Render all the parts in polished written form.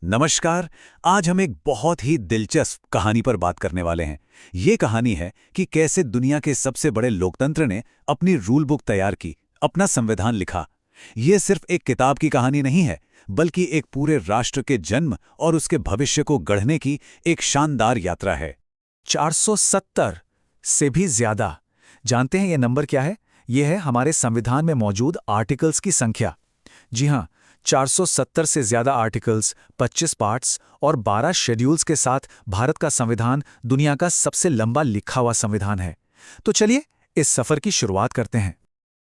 नमस्कार। आज हम एक बहुत ही दिलचस्प कहानी पर बात करने वाले हैं। ये कहानी है कि कैसे दुनिया के सबसे बड़े लोकतंत्र ने अपनी रूल बुक तैयार की, अपना संविधान लिखा। ये सिर्फ एक किताब की कहानी नहीं है, बल्कि एक पूरे राष्ट्र के जन्म और उसके भविष्य को गढ़ने की एक शानदार यात्रा है। 470 से भी ज्यादा। जानते हैं ये नंबर क्या है? ये है हमारे संविधान में मौजूद आर्टिकल्स की संख्या। जी हाँ, 470 से ज्यादा आर्टिकल्स, 25 पार्ट्स और 12 शेड्यूल्स के साथ भारत का संविधान दुनिया का सबसे लंबा लिखा हुआ संविधान है। तो चलिए इस सफर की शुरुआत करते हैं।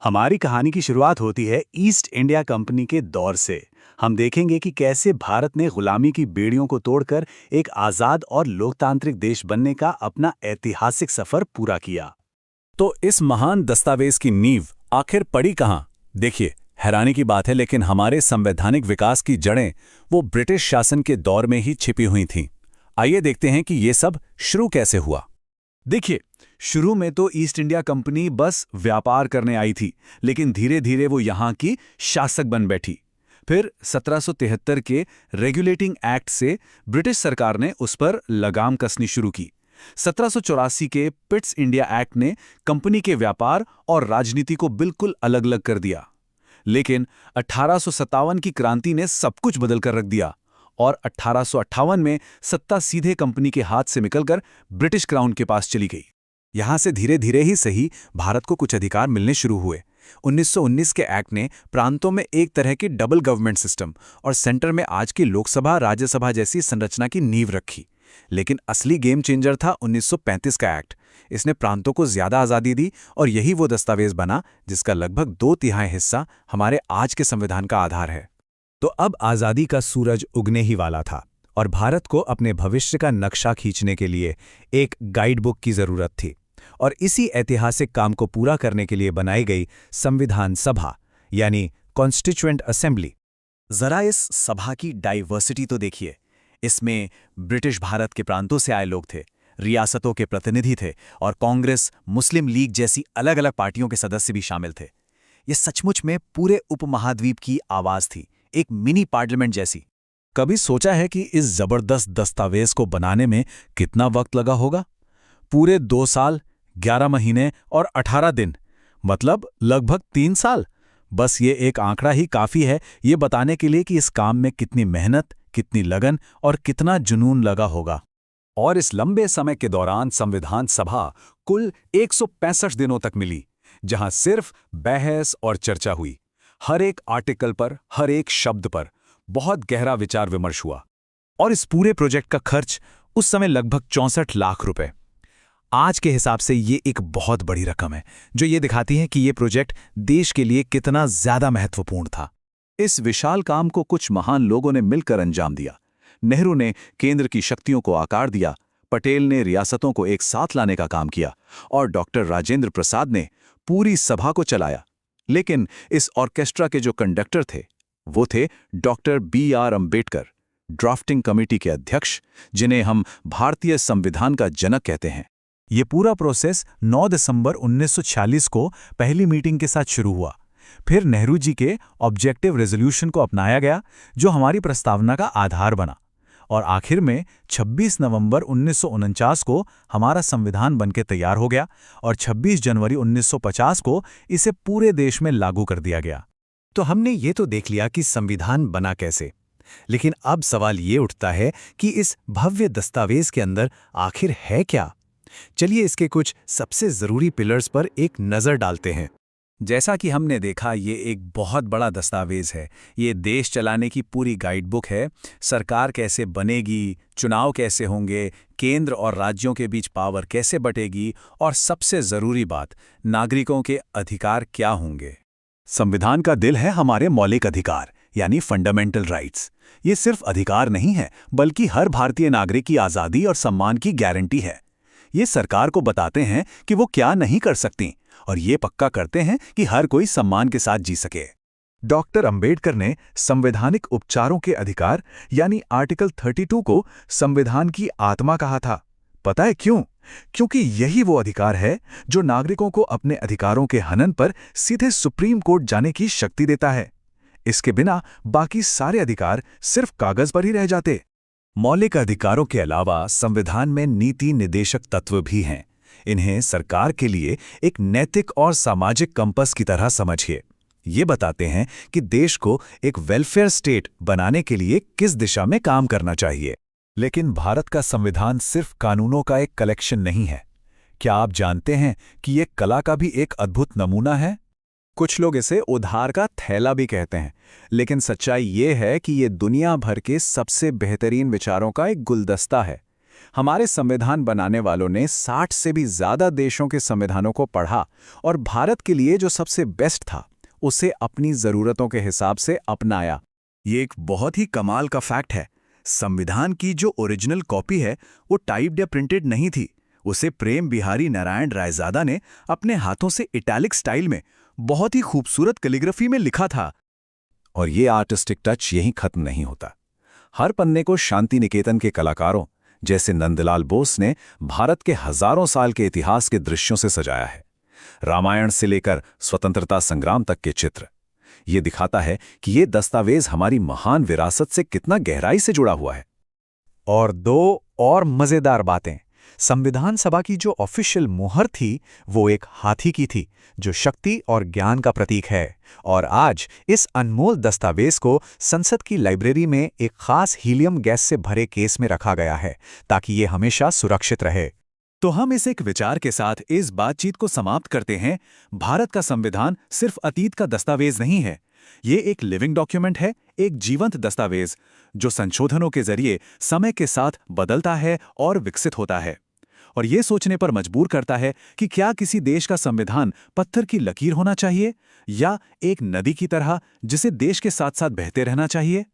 हमारी कहानी की शुरुआत होती है ईस्ट इंडिया कंपनी के दौर से। हम देखेंगे कि कैसे भारत ने गुलामी की बेड़ियों को तोड़कर एक आज़ाद और लोकतांत्रिक देश बनने का अपना ऐतिहासिक सफर पूरा किया। तो इस महान दस्तावेज की नींव आखिर पड़ी कहाँ? देखिए, हैरानी की बात है, लेकिन हमारे संवैधानिक विकास की जड़ें वो ब्रिटिश शासन के दौर में ही छिपी हुई थीं। आइए देखते हैं कि ये सब शुरू कैसे हुआ। देखिए, शुरू में तो ईस्ट इंडिया कंपनी बस व्यापार करने आई थी, लेकिन धीरे धीरे वो यहाँ की शासक बन बैठी। फिर 1773 के रेगुलेटिंग एक्ट से ब्रिटिश सरकार ने उस पर लगाम कसनी शुरू की। 1784 के पिट्स इंडिया एक्ट ने कंपनी के व्यापार और राजनीति को बिल्कुल अलग अलग कर दिया। लेकिन 1857 की क्रांति ने सब कुछ बदल कर रख दिया और 1858 में सत्ता सीधे कंपनी के हाथ से निकलकर ब्रिटिश क्राउन के पास चली गई। यहां से धीरे धीरे ही सही भारत को कुछ अधिकार मिलने शुरू हुए। 1919 के एक्ट ने प्रांतों में एक तरह की डबल गवर्नमेंट सिस्टम और सेंटर में आज की लोकसभा राज्यसभा जैसी संरचना की नींव रखी। लेकिन असली गेम चेंजर था 1935 का एक्ट। इसने प्रांतों को ज्यादा आज़ादी दी और यही वो दस्तावेज बना जिसका लगभग 2/3 हिस्सा हमारे आज के संविधान का आधार है। तो अब आज़ादी का सूरज उगने ही वाला था और भारत को अपने भविष्य का नक्शा खींचने के लिए एक गाइड बुक की जरूरत थी। और इसी ऐतिहासिक काम को पूरा करने के लिए बनाई गई संविधान सभा यानी कॉन्स्टिट्यूएंट असेंबली। जरा इस सभा की डाइवर्सिटी तो देखिए। इसमें ब्रिटिश भारत के प्रांतों से आए लोग थे, रियासतों के प्रतिनिधि थे और कांग्रेस, मुस्लिम लीग जैसी अलग अलग पार्टियों के सदस्य भी शामिल थे। ये सचमुच में पूरे उपमहाद्वीप की आवाज थी, एक मिनी पार्लियामेंट जैसी। कभी सोचा है कि इस जबरदस्त दस्तावेज को बनाने में कितना वक्त लगा होगा? पूरे 2 साल, 11 महीने और 18 दिन, मतलब लगभग 3 साल। बस ये एक आंकड़ा ही काफी है ये बताने के लिए कि इस काम में कितनी मेहनत, कितनी लगन और कितना जुनून लगा होगा। और इस लंबे समय के दौरान संविधान सभा कुल 165 दिनों तक मिली, जहां सिर्फ बहस और चर्चा हुई। हर एक आर्टिकल पर, हर एक शब्द पर बहुत गहरा विचार विमर्श हुआ। और इस पूरे प्रोजेक्ट का खर्च उस समय लगभग 64 लाख रुपए। आज के हिसाब से ये एक बहुत बड़ी रकम है, जो ये दिखाती है कि ये प्रोजेक्ट देश के लिए कितना ज्यादा महत्वपूर्ण था। इस विशाल काम को कुछ महान लोगों ने मिलकर अंजाम दिया। नेहरू ने केंद्र की शक्तियों को आकार दिया, पटेल ने रियासतों को एक साथ लाने का काम किया और डॉक्टर राजेंद्र प्रसाद ने पूरी सभा को चलाया। लेकिन इस ऑर्केस्ट्रा के जो कंडक्टर थे, वो थे doctor BR Ambedkar, drafting committee के अध्यक्ष, जिन्हें हम भारतीय संविधान का जनक कहते हैं। ये पूरा प्रोसेस 9 दिसंबर 1946 को पहली मीटिंग के साथ शुरू हुआ। फिर नेहरू जी के ऑब्जेक्टिव रेजोल्यूशन को अपनाया गया, जो हमारी प्रस्तावना का आधार बना। और आखिर में 26 नवंबर 1949 को हमारा संविधान बनके तैयार हो गया और 26 जनवरी 1950 को इसे पूरे देश में लागू कर दिया गया। तो हमने ये तो देख लिया कि संविधान बना कैसे, लेकिन अब सवाल ये उठता है कि इस भव्य दस्तावेज के अंदर आखिर है क्या? चलिए इसके कुछ सबसे जरूरी पिलर्स पर एक नजर डालते हैं। जैसा कि हमने देखा, ये एक बहुत बड़ा दस्तावेज है। ये देश चलाने की पूरी गाइडबुक है। सरकार कैसे बनेगी, चुनाव कैसे होंगे, केंद्र और राज्यों के बीच पावर कैसे बटेगी और सबसे जरूरी बात, नागरिकों के अधिकार क्या होंगे। संविधान का दिल है हमारे मौलिक अधिकार, यानी फंडामेंटल राइट्स। ये सिर्फ अधिकार नहीं है, बल्कि हर भारतीय नागरिक की आज़ादी और सम्मान की गारंटी है। ये सरकार को बताते हैं कि वो क्या नहीं कर सकती और ये पक्का करते हैं कि हर कोई सम्मान के साथ जी सके। डॉक्टर अंबेडकर ने संवैधानिक उपचारों के अधिकार यानी आर्टिकल 32 को संविधान की आत्मा कहा था। पता है क्यों? क्योंकि यही वो अधिकार है जो नागरिकों को अपने अधिकारों के हनन पर सीधे सुप्रीम कोर्ट जाने की शक्ति देता है। इसके बिना बाकी सारे अधिकार सिर्फ कागज पर ही रह जाते। मौलिक अधिकारों के अलावा संविधान में नीति निदेशक तत्व भी हैं। इन्हें सरकार के लिए एक नैतिक और सामाजिक कंपस की तरह समझिए। ये बताते हैं कि देश को एक वेलफेयर स्टेट बनाने के लिए किस दिशा में काम करना चाहिए। लेकिन भारत का संविधान सिर्फ कानूनों का एक कलेक्शन नहीं है। क्या आप जानते हैं कि ये कला का भी एक अद्भुत नमूना है? कुछ लोग इसे उधार का थैला भी कहते हैं, लेकिन सच्चाई ये है कि ये दुनिया भर के सबसे बेहतरीन विचारों का एक गुलदस्ता है। हमारे संविधान बनाने वालों ने 60 से भी ज्यादा देशों के संविधानों को पढ़ा और भारत के लिए जो सबसे बेस्ट था उसे अपनी जरूरतों के हिसाब से अपनाया। ये एक बहुत ही कमाल का फैक्ट है। संविधान की जो ओरिजिनल कॉपी है वो टाइप्ड या प्रिंटेड नहीं थी। उसे प्रेम बिहारी नारायण रायजादा ने अपने हाथों से इटैलिक स्टाइल में बहुत ही खूबसूरत कैलीग्राफी में लिखा था। और ये आर्टिस्टिक टच यहीं खत्म नहीं होता। हर पन्ने को शांति निकेतन के कलाकारों जैसे नंदलाल बोस ने भारत के हजारों साल के इतिहास के दृश्यों से सजाया है। रामायण से लेकर स्वतंत्रता संग्राम तक के चित्र। ये दिखाता है कि ये दस्तावेज हमारी महान विरासत से कितना गहराई से जुड़ा हुआ है। और दो और मजेदार बातें। संविधान सभा की जो ऑफिशियल मुहर थी वो एक हाथी की थी, जो शक्ति और ज्ञान का प्रतीक है। और आज इस अनमोल दस्तावेज को संसद की लाइब्रेरी में एक खास हीलियम गैस से भरे केस में रखा गया है ताकि ये हमेशा सुरक्षित रहे। तो हम इस एक विचार के साथ इस बातचीत को समाप्त करते हैं। भारत का संविधान सिर्फ अतीत का दस्तावेज नहीं है। ये एक लिविंग डॉक्यूमेंट है, एक जीवंत दस्तावेज जो संशोधनों के जरिए समय के साथ बदलता है और विकसित होता है। और ये सोचने पर मजबूर करता है कि क्या किसी देश का संविधान पत्थर की लकीर होना चाहिए या एक नदी की तरह जिसे देश के साथ साथ बहते रहना चाहिए।